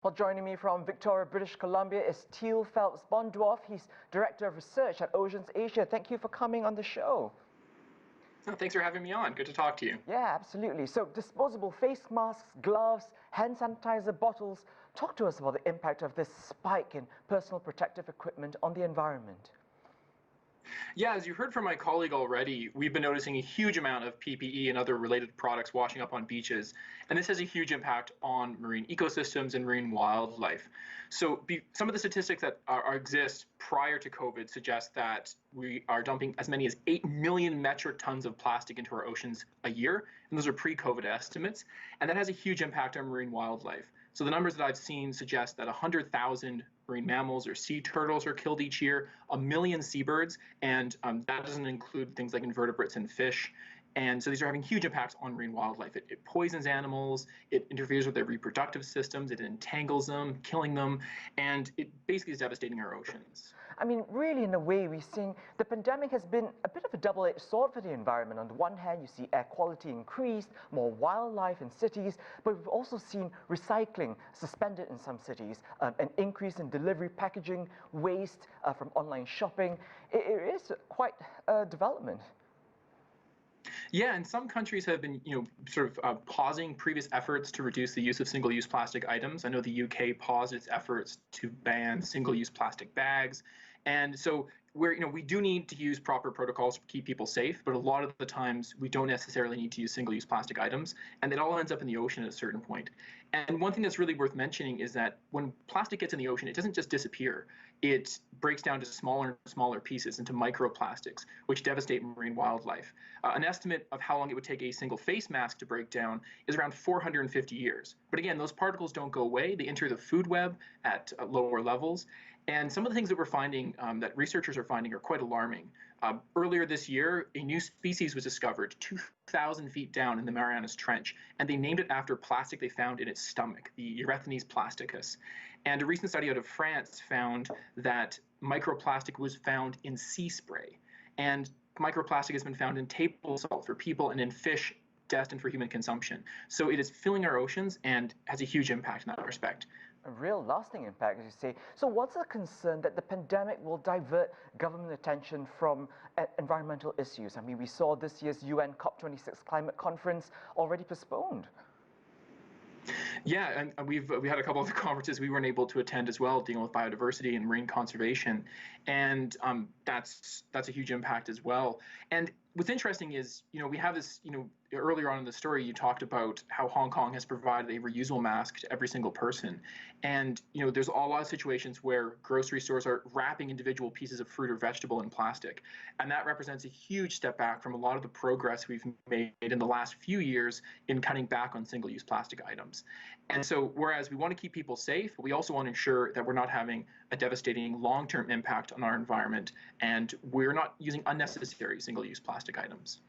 Well, joining me from Victoria, British Columbia is Teale Phelps Bondaroff. He's Director of Research at OceansAsia. Thank you for coming on the show. Oh, thanks for having me on. Good to talk to you. Yeah, absolutely. So disposable face masks, gloves, hand sanitizer bottles. Talk to us about the impact of this spike in personal protective equipment on the environment. Yeah, as you heard from my colleague already, we've been noticing a huge amount of PPE and other related products washing up on beaches, and this has a huge impact on marine ecosystems and marine wildlife. So some of the statistics that exist prior to COVID suggest that we are dumping as many as 8 million metric tons of plastic into our oceans a year, and those are pre-COVID estimates, and that has a huge impact on marine wildlife. So the numbers that I've seen suggest that 100,000 marine mammals or sea turtles are killed each year, 1 million seabirds, and that doesn't include things like invertebrates and fish. And so these are having huge impacts on marine wildlife. It poisons animals, it interferes with their reproductive systems, it entangles them, killing them, and it basically is devastating our oceans. I mean, really, in a way, we're seeing the pandemic has been a bit of a double-edged sword for the environment. On the one hand, you see air quality increased, more wildlife in cities, but we've also seen recycling suspended in some cities, an increase in delivery packaging waste from online shopping. It is quite a development. Yeah, and some countries have been, pausing previous efforts to reduce the use of single-use plastic items. I know the UK paused its efforts to ban single-use plastic bags. And so we do need to use proper protocols to keep people safe, but a lot of the times we don't necessarily need to use single-use plastic items, and it all ends up in the ocean at a certain point. And one thing that's really worth mentioning is that when plastic gets in the ocean, it doesn't just disappear. It breaks down to smaller and smaller pieces into microplastics, which devastate marine wildlife. An estimate of how long it would take a single face mask to break down is around 450 years. But again, those particles don't go away. They enter the food web at lower levels. And some of the things that we're finding, that researchers are finding, are quite alarming. Earlier this year, a new species was discovered 2,000 feet down in the Marianas Trench, and they named it after plastic they found in its stomach, the Erythrines plasticus. And a recent study out of France found that microplastic was found in sea spray. And microplastic has been found in table salt for people and in fish destined for human consumption. So it is filling our oceans and has a huge impact in that respect. A real lasting impact, as you say. So what's the concern that the pandemic will divert government attention from environmental issues? I mean, we saw this year's UN COP26 climate conference already postponed. Yeah, and we had a couple of the conferences we weren't able to attend as well, dealing with biodiversity and marine conservation, and that's a huge impact as well. And what's interesting is, we have this, earlier on in the story, you talked about how Hong Kong has provided a reusable mask to every single person. And, there's a lot of situations where grocery stores are wrapping individual pieces of fruit or vegetable in plastic. And that represents a huge step back from a lot of the progress we've made in the last few years in cutting back on single-use plastic items. And so, whereas we want to keep people safe, we also want to ensure that we're not having a devastating long-term impact on our environment, and we're not using unnecessary single-use plastic items.